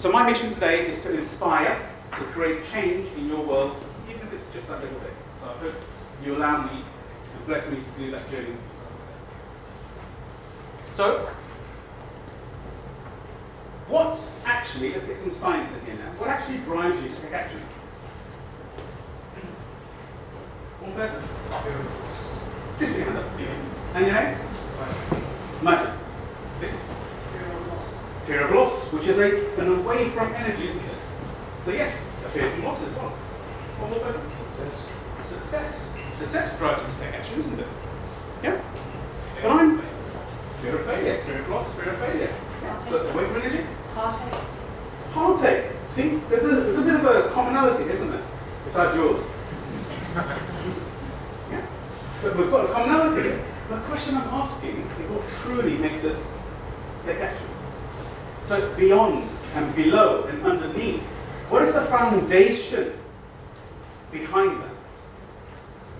So my mission today is to inspire, to create change in your world, even if it's just that little bit. So I hope you allow me and bless me to do that journey. So, what actually, let's get some science in here now, what actually drives you to take action? One person? Just put your hand up. And your name? Imagine. Please. Fear of loss, which is an away from energy, isn't it? So yes, a fear from loss is what? One more person? Success. Success drives you to take action, isn't it? Yeah? But I'm fear of failure, fear of loss, fear of failure. Yeah. So away from energy? Heartache. Heartache. See, there's a bit of a commonality, isn't there? Besides yours. Yeah. But we've got a commonality here. The question I'm asking is what truly makes us take action. So it's beyond and below and underneath. What is the foundation behind that?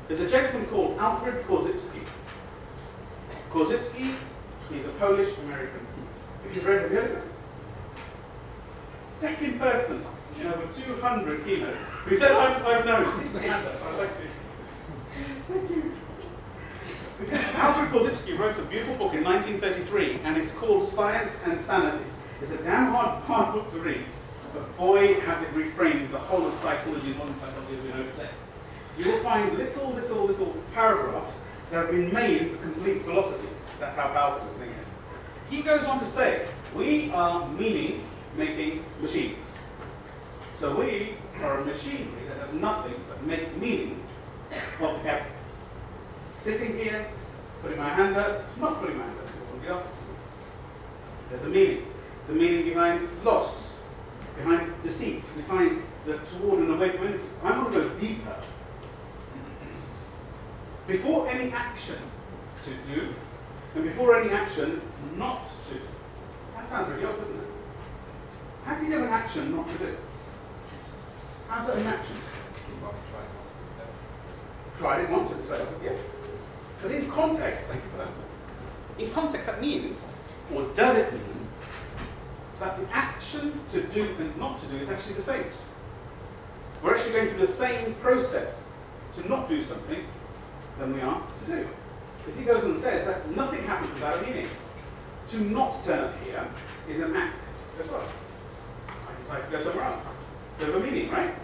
There's a gentleman called Alfred Korzybski. Korzybski, he's a Polish American. If you've read, have you heard of him? Second person in over 200 keynotes who said, I've known. I'd like to. Thank you. Because Alfred Korzybski wrote a beautiful book in 1933, and it's called Science and Sanity. It's a damn hard book to read, but boy, has it reframed the whole of psychology and modern psychology that we know today. You will find little paragraphs that have been made into complete philosophies. That's how powerful this thing is. He goes on to say, we are meaning-making machines. So we are a machinery that does nothing but make meaning of everything. Sitting here, putting my hand up, not putting my hand up, it's somebody else's. There's a meaning. The meaning behind loss, behind deceit, behind the toward and away from energy. I want to go deeper. Before any action to do, and before any action not to do. That sounds really odd, doesn't it? How can you have an action not to do? How's that an action? Tried it once, it's failed, yeah. But in context, thank you for that. In context, that means, or does it mean, that the action to do and not to do is actually the same. We're actually going through the same process to not do something than we are to do. Because he goes on and says that nothing happens without a meaning. To not turn up here is an act as well. I decide to go somewhere else. Bit of a meaning, right?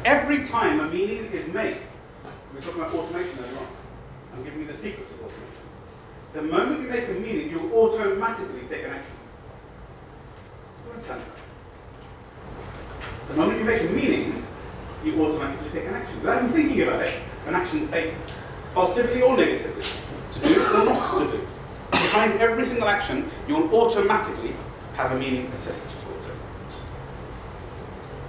Every time a meaning is made, we were talking about automation earlier on. I'm giving you the secrets of automation. The moment you make a meaning, you automatically take an action. Do you understand that? The moment you make a meaning, you automatically take an action. Without even thinking about it, an action is taken. Positively or negatively. To do or not to do. Behind every single action, you will automatically have a meaning assessed towards it.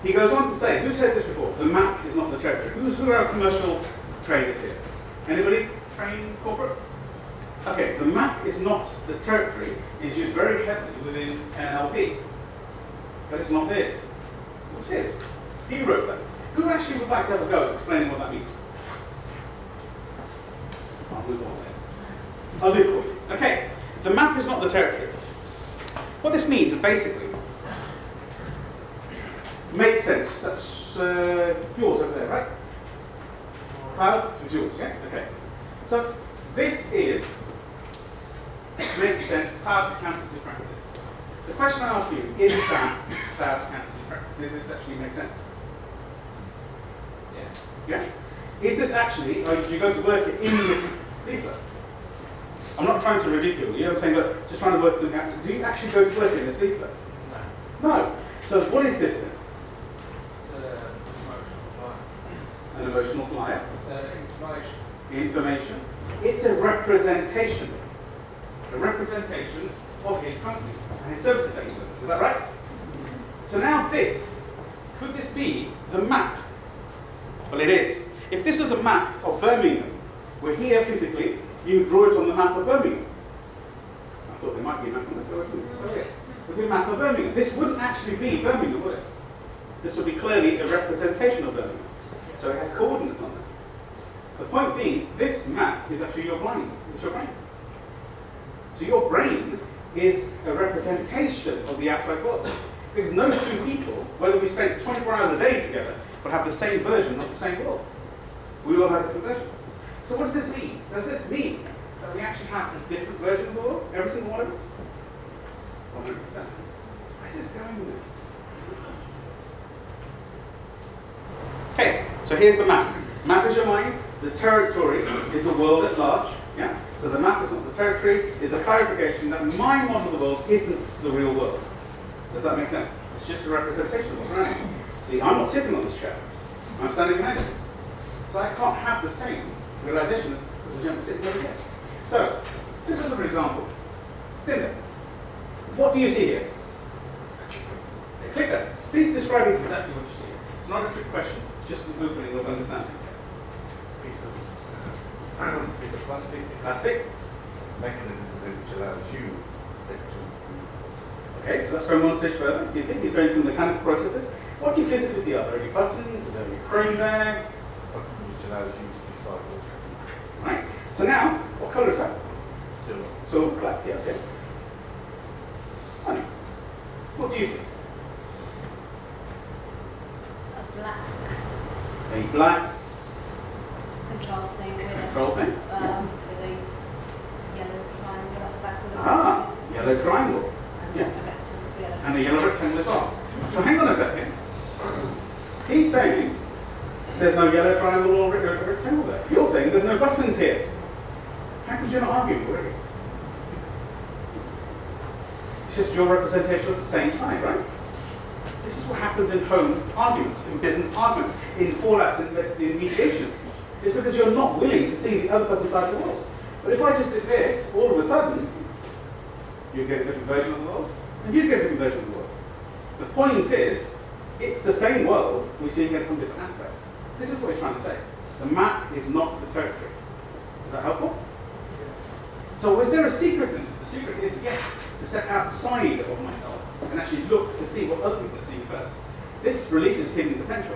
He goes on to say, who's heard this before? The map is not the territory. Who are our commercial traders here? Anybody train corporate? Okay, the map is not the territory is used very heavily within NLP. But it's not this. What's his? He wrote that. Who actually would like to have a go at explaining what that means? I'll move on then. I'll do it for you. Okay, the map is not the territory. What this means is basically, makes sense. That's yours over there, right? Cloud? It's yours, yeah? Okay. So this is, makes sense, cloud accountancy practice. The question I ask you, is that cloud accountancy practice? Does this actually make sense? Yeah? Is this actually, do you go to work in this leaflet? I'm not trying to ridicule you, I'm saying, but just trying to work something out. Do you actually go to work in this leaflet? No. No. So what is this then? It's an emotional flyer. An emotional flyer? It's information. Information. It's a representation. A representation of his company and his services that he delivers. Is that right? So now this, could this be the map? Well, it is. If this was a map of Birmingham, we're here physically, you draw it on the map of Birmingham. I thought there might be a map on the Birmingham. So yeah, it would be a map of Birmingham. This wouldn't actually be Birmingham, would it? This would be clearly a representation of Birmingham. So it has coordinates on it. The point being, this map is actually your brain. It's your brain. So your brain is a representation of the outside world. Because no two people, whether we spend 24 hours a day together, will have the same version of the same world. We all have a different version. So what does this mean? Does this mean that we actually have a different version of the world, every single one of us? 100%. So where's this going with it? Okay, so here's the map. Map is your mind, the territory is the world at large. Yeah? So the map is not the territory, is a clarification that my model of the world isn't the real world. Does that make sense? It's just a representation of what's around me. See, I'm not sitting on this chair. I'm standing behind it. So I can't have the same realization as the gentleman sitting over here. So, this is an example. Linda, what do you see here? A clicker. Please describe exactly what you see here. It's not a trick question, it's just an opening of understanding. Piece of plastic. Plastic. Mechanism which allows you to. Okay, so let's go one stage further. You see, he's going through mechanical processes. What do you physically see? Are there any buttons? Is there any chrome there? Which allows you to decide what. Right. So now, what colour is that? Silver. So black. Yeah. Okay. Honey, what do you see? A black A black control thing with control thing. with a yellow triangle at the back with a Ah, yellow triangle. and Yeah. a rectangle. Yeah. And a yellow rectangle as well. So hang on a second. He's saying there's no yellow triangle or rectangle there. You're saying there's no buttons here. How could you not argue with it? It's just your representation of the same side, right? This is what happens in home arguments, in business arguments, in fallouts, in mediation. It's because you're not willing to see the other person's side of the world. But if I just did this, all of a sudden, you'd get a different version of the world, and you'd get a different version of the world. The point is, it's the same world, we're seeing it from different aspects. This is what he's trying to say. The map is not the territory. Is that helpful? So is there a secret in it? The secret is, yes, to step outside of myself and actually look to see what other people are seeing first. This releases hidden potential.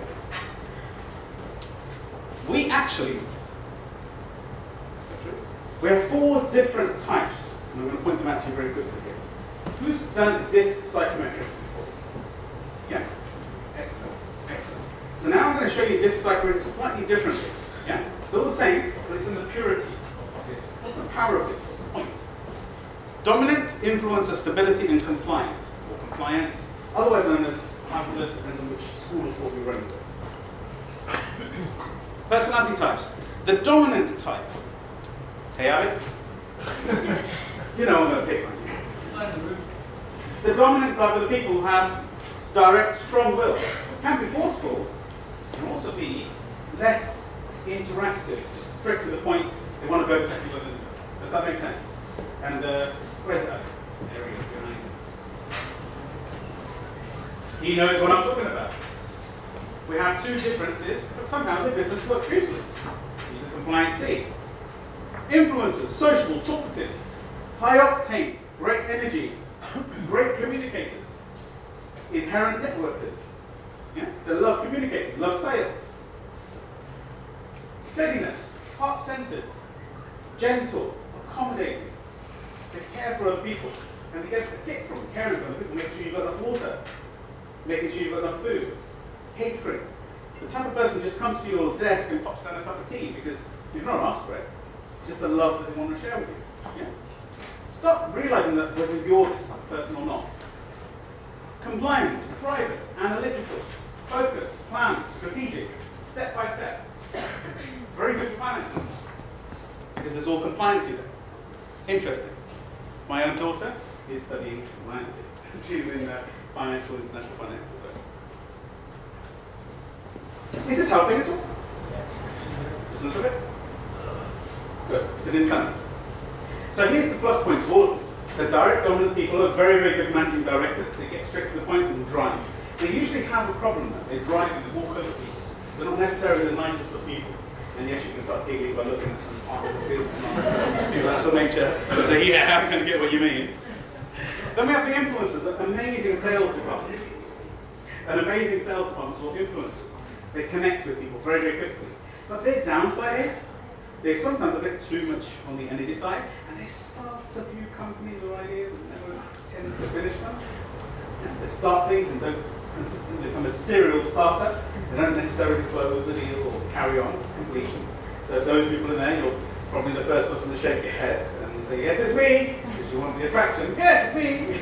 We actually, we have 4 different types, and I'm going to point them out to you very quickly here. Who's done disc psychometrics before? Yeah? Excellent, excellent. So now I'm going to show you disc psychometrics slightly differently. Yeah? Still the same, but it's in the purity of this. What's the power of this? What's the point? Dominant, influencer, stability, and compliant, or compliance, otherwise known as hyperless, depends on which school of thought we're running with. Personality types. The dominant type. Hey, Abby? You know I'm going to pick one. The dominant type are the people who have direct, strong will. Can be forceful, can also be less interactive, just straight to the point. They want to go exactly what they do. Does that make sense? And where's that? There he is behind him. He knows what I'm talking about. We have 2 differences, but somehow the business works beautifully. He's a compliant C. Influencers, sociable, talkative, high octane, great energy, great communicators, inherent networkers. Yeah? They love communicating, love sales. Steadiness, heart-centered, gentle, accommodating. They care for other people. And they get a kick from caring for other people, making sure you've got enough water, making sure you've got enough food. Catering. The type of person who just comes to your desk and pops down a cup of tea because you've not asked for it. It's just the love that they want to share with you. Yeah? Start realizing that whether you're this type of person or not. Compliant, private, analytical, focused, planned, strategic, step by step. Very good for finance because there's all compliance in there. Interesting. My own daughter is studying compliance. She's in financial international finance. So. Is this helping at all? Just a little bit? Good. It's an internal. So here's the plus points of all of them. The direct dominant people are very, very good managing directors. They get straight to the point and drive. They usually have a problem though. They drive and they walk over people. They're not necessarily the nicest of people. And yes, you can start giggling by looking at some articles of business and people of that sort of nature. So yeah, I kind of get what you mean. Then we have the influencers, an amazing sales department. An amazing sales department called influencers. They connect with people very, very quickly. But their downside is they're sometimes a bit too much on the energy side, and they start a few companies or ideas and never tend to finish them. Yeah, they start things and don't consistently become a serial starter. They don't necessarily close the deal or carry on completion. So those people in there, you're probably the first person to shake your head and say, yes, it's me, because you want the attraction. Yes, it's me.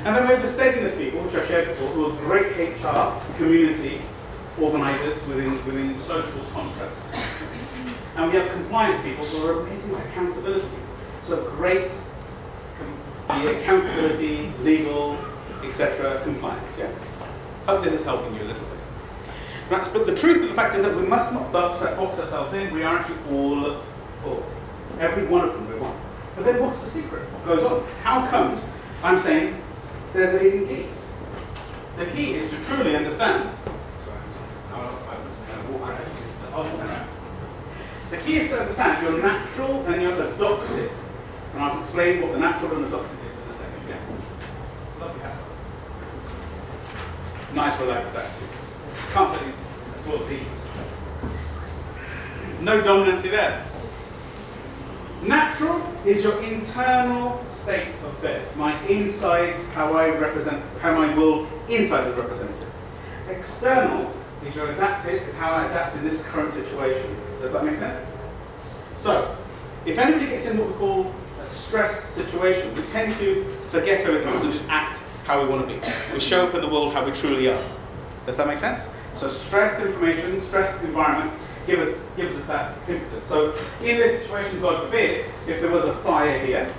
And then we have the steadiness people, which I shared before, who are great HR, community organisers within social constructs. And we have compliance people who are amazing accountability people. So great the accountability, legal, etc. compliance. Yeah. Hope this is helping you a little bit. But the truth of the fact is that we must not box ourselves in. We are actually all full. Every one of them we're one. But then what's the secret? What goes on? How comes I'm saying there's a hidden key? The key is to truly understand. The key is to understand your natural and your adopted. And I'll explain what the natural and adopted is in a second. Yeah. Lovely hat. Nice relaxed attitude. Can't say it's all deep. No dominancy there. Natural is your internal state of affairs. My inside, how I will inside is represented. External is your adapted, is how I adapt in this current situation. Does that make sense? So, if anybody gets in what we call a stressed situation, we tend to forget everything else and just act how we want to be. We show up in the world how we truly are. Does that make sense? So stressed information, stressed environments gives us that impetus. So in this situation, God forbid, if there was a fire here,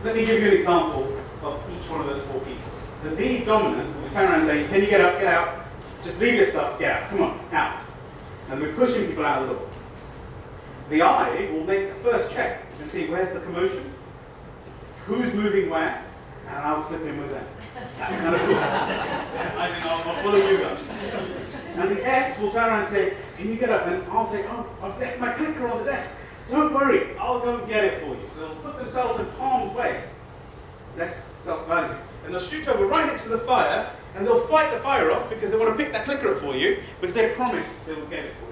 let me give you an example of each one of those four people. The D dominant, we turn around and say, can you get up, get out, just leave your stuff, get out, come on, out. And we're pushing people out of the door. The I will make the first check and see where's the commotion, who's moving where, and I'll slip in with them. That's kind of cool. I think I'll follow you guys. And the S will turn around and say, can you get up? And I'll say, oh, I've left my clicker on the desk. Don't worry, I'll go and get it for you. So they'll put themselves in harm's way. Less self-value. And they'll shoot over right next to the fire, and they'll fight the fire off because they want to pick that clicker up for you, because they promised they will get it for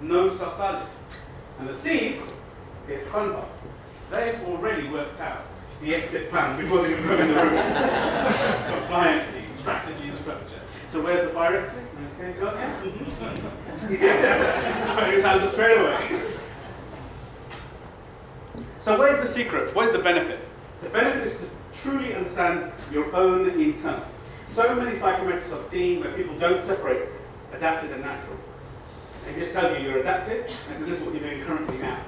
you. No self-value. And the C's is fun part. They've already worked out the exit plan before they even come in the room. Compliance, strategy, and structure. So where's the fire exit? Okay, go ahead. Putting his hands up straight away. So where's the secret? Where's the benefit? The benefit is to truly understand your own internal. So many psychometrics I've seen where people don't separate adapted and natural. They just tell you you're adapted, and so this is what you're doing currently now.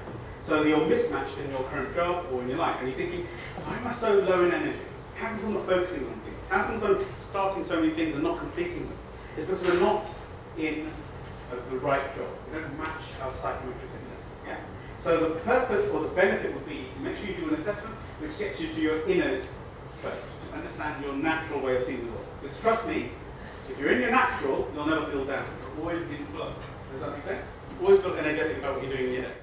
So you're mismatched in your current job or in your life, and you're thinking, why am I so low in energy? How comes I'm not focusing on things? How comes I'm starting so many things and not completing them? It's because we're not in the right job. We don't match our psychometric index. Yeah? So the purpose or the benefit would be to make sure you do an assessment which gets you to your inners first, to understand your natural way of seeing the world. Because trust me, if you're in your natural, you'll never feel down. You're always in flow. Does that make sense? You always feel energetic about what you're doing in your day.